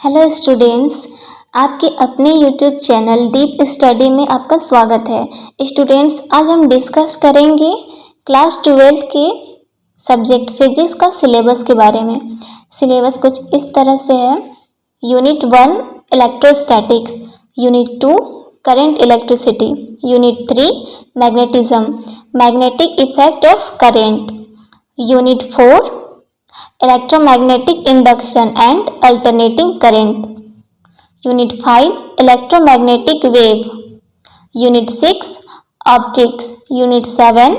Hello students, आपके अपने YouTube channel deep study में आपका स्वागत है। स्टूडेंट्स, आज हम डिस्कस करेंगे क्लास 12 के सब्जेक्ट फिजिक्स का सिलेबस के बारे में। सिलेबस कुछ इस तरह से है। Unit 1 electrostatics, unit 2 current electricity, unit 3 magnetism, magnetic effect of current, unit 4 electromagnetic induction and alternating current, unit 5 electromagnetic wave, unit 6 optics, unit 7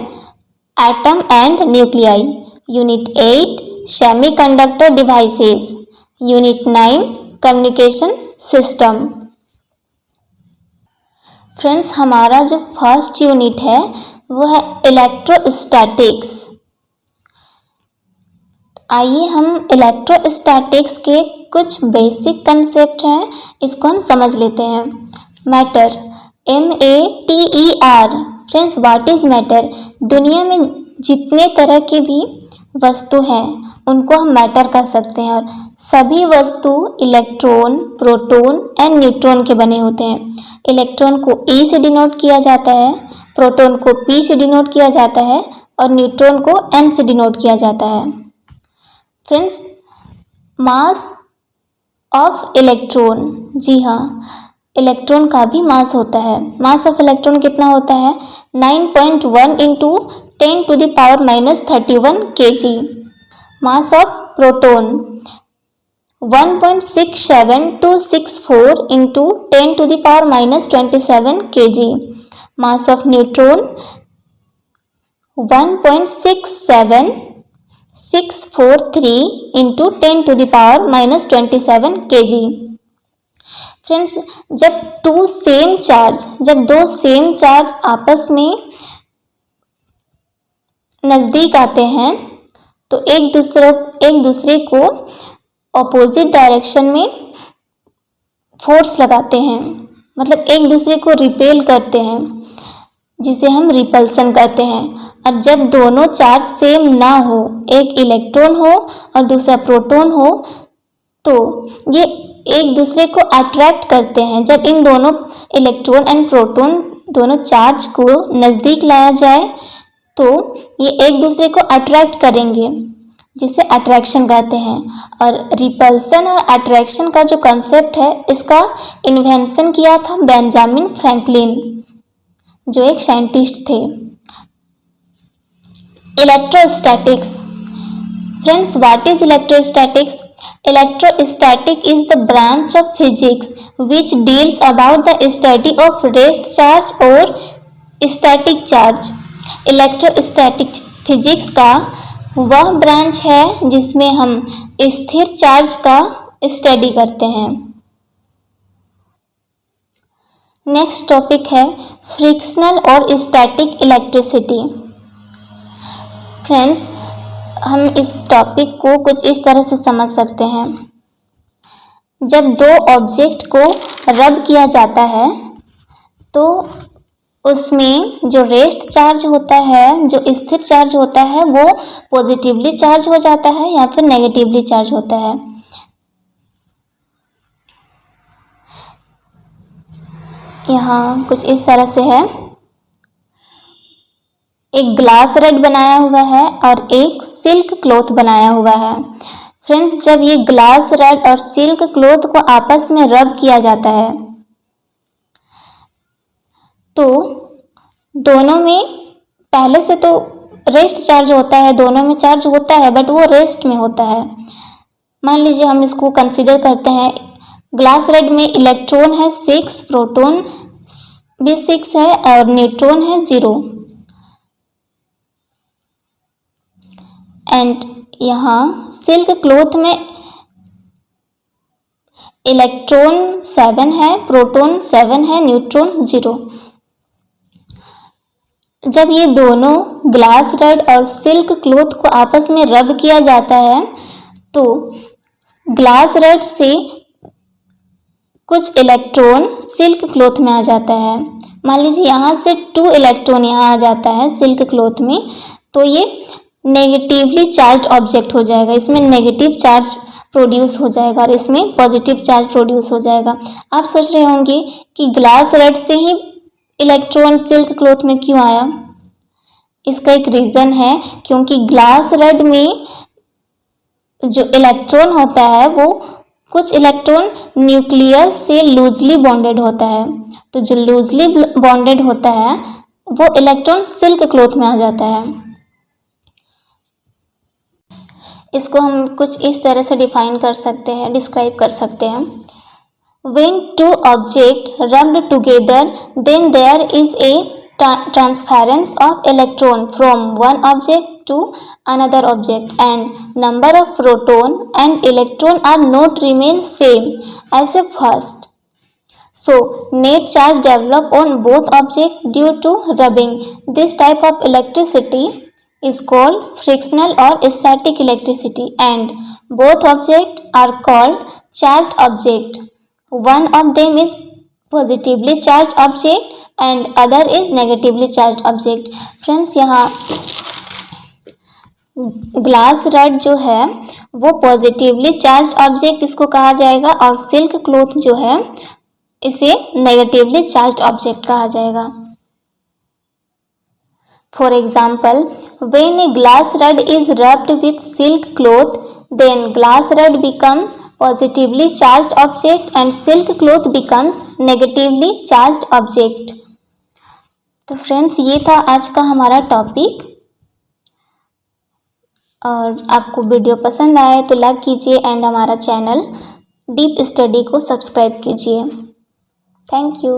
atom and nuclei, unit 8 semiconductor devices, unit 9 communication system। Friends, हमारा जो first unit है वो है electrostatics. आइए हम electrostatics के कुछ basic concept हैं, इसको हम समझ लेते हैं। Matter, MATER। Friends, what is matter? दुनिया में जितने तरह की भी वस्तु हैं उनको हम मैटर कह सकते हैं, और सभी वस्तु इलेक्ट्रॉन, प्रोटॉन एंड न्यूट्रॉन के बने होते हैं। इलेक्ट्रॉन को E से डिनोट किया जाता है, प्रोटॉन को P से डिनोट किया जाता है और न्यूट्रॉन को N से डिनोट किया जाता है। फ्रेंड्स, मास ऑफ इलेक्ट्रॉन, जी हाँ, इलेक्ट्रॉन का भी मास होता है। मास ऑफ इलेक्ट्रॉन कितना होता है? 9.1 into 10⁻³ kg। Mass of proton 1.67264 into 10⁻27 kg। Mass of neutron 1.67643 into 10⁻27 kg। Friends, जब दो सेम चार्ज आपस में नज़दीक आते हैं तो एक दूसरे को ऑपोजिट डायरेक्शन में फोर्स लगाते हैं, मतलब एक दूसरे को रिपेल करते हैं, जिसे हम रिपल्सन कहते हैं। और जब दोनों चार्ज सेम ना हो, एक इलेक्ट्रॉन हो और दूसरा प्रोटॉन हो, तो ये एक दूसरे को अट्रैक्ट करते हैं। जब इन दोनों इलेक्ट्रॉन एंड प्रोटॉन दोनों चार्ज को नज़दीक लाया जाए तो ये एक दूसरे को अट्रैक्ट करेंगे, जिसे अट्रैक्शन कहते हैं। और रिपल्सन और अट्रैक्शन का जो कंसेप्ट है, इसका इन्वेंशन किया था बेंजामिन फ्रैंकलिन, जो एक साइंटिस्ट थे। Electrostatics. Friends, what is electrostatics? Electrostatic is the branch of physics which deals about the study of rest charge or static charge। Electrostatic physics का वह ब्रांच है जिसमें हम स्थिर चार्ज का स्टडी करते हैं। नेक्स्ट टॉपिक है फ्रिक्शनल और स्टैटिक इलेक्ट्रिसिटी। फ्रेंड्स, हम इस टॉपिक को कुछ इस तरह से समझ सकते हैं। जब दो ऑब्जेक्ट को रब किया जाता है तो उसमें जो रेस्ट चार्ज होता है, जो स्थिर चार्ज होता है, वो पॉजिटिवली चार्ज हो जाता है या फिर नेगेटिवली चार्ज होता है। यहाँ कुछ इस तरह से है। एक ग्लास रड बनाया हुआ है और एक सिल्क क्लॉथ बनाया हुआ है। फ्रेंड्स, जब ये ग्लास रड और सिल्क क्लॉथ को आपस में रब किया जाता है तो दोनों में पहले से तो रेस्ट चार्ज होता है, दोनों में चार्ज होता है, बट वो रेस्ट में होता है। मान लीजिए हम इसको कंसीडर करते हैं, ग्लास रड में इलेक्ट्रॉन है 6, प्रोटॉन भी 6 है और न्यूट्रॉन है 0। एंड यहाँ सिल्क क्लॉथ में इलेक्ट्रॉन 7 है, प्रोटॉन 7 है, न्यूट्रॉन 0। जब ये दोनों ग्लास रड और सिल्क क्लॉथ को आपस में रब किया जाता है तो ग्लास रड से कुछ इलेक्ट्रॉन सिल्क क्लॉथ में आ जाता है। मान लीजिए यहाँ से 2 इलेक्ट्रॉन यहाँ आ जाता है सिल्क क्लॉथ में, तो ये नेगेटिवली चार्ज ऑब्जेक्ट हो जाएगा, इसमें नेगेटिव चार्ज प्रोड्यूस हो जाएगा और इसमें पॉजिटिव चार्ज प्रोड्यूस हो जाएगा। आप सोच रहे होंगे कि ग्लास रड से ही इलेक्ट्रॉन सिल्क क्लॉथ में क्यों आया। इसका एक रीज़न है, क्योंकि ग्लास रड में जो इलेक्ट्रॉन होता है वो कुछ इलेक्ट्रॉन न्यूक्लियस से लूजली बॉन्डेड होता है, तो जो लूजली बॉन्डेड होता है वो इलेक्ट्रॉन सिल्क क्लॉथ में आ जाता है। इसको हम कुछ इस तरह से डिफाइन कर सकते हैं, डिस्क्राइब कर सकते हैं। When two objects rubbed together, then there is a transference of electron from one object to another object, and number of proton and electron are not remain same as a first. So net charge develop on both objects due to rubbing. This type of electricity is called frictional or static electricity, and both objects are called charged object. One of them is positively charged object and other is negatively charged object. Friends, यहाँ glass rod जो है वो positively charge object इसको कहा जाएगा और silk cloth जो है इसे नेगेटिवली चार्ज ऑब्जेक्ट कहा जाएगा। For example, when a glass rod is rubbed with silk cloth, then glass rod becomes positively charged object and silk cloth becomes negatively charged object. तो फ्रेंड्स, ये था आज का हमारा टॉपिक, और आपको वीडियो पसंद आए तो लाइक कीजिए एंड हमारा चैनल डीप स्टडी को सब्सक्राइब कीजिए। Thank you.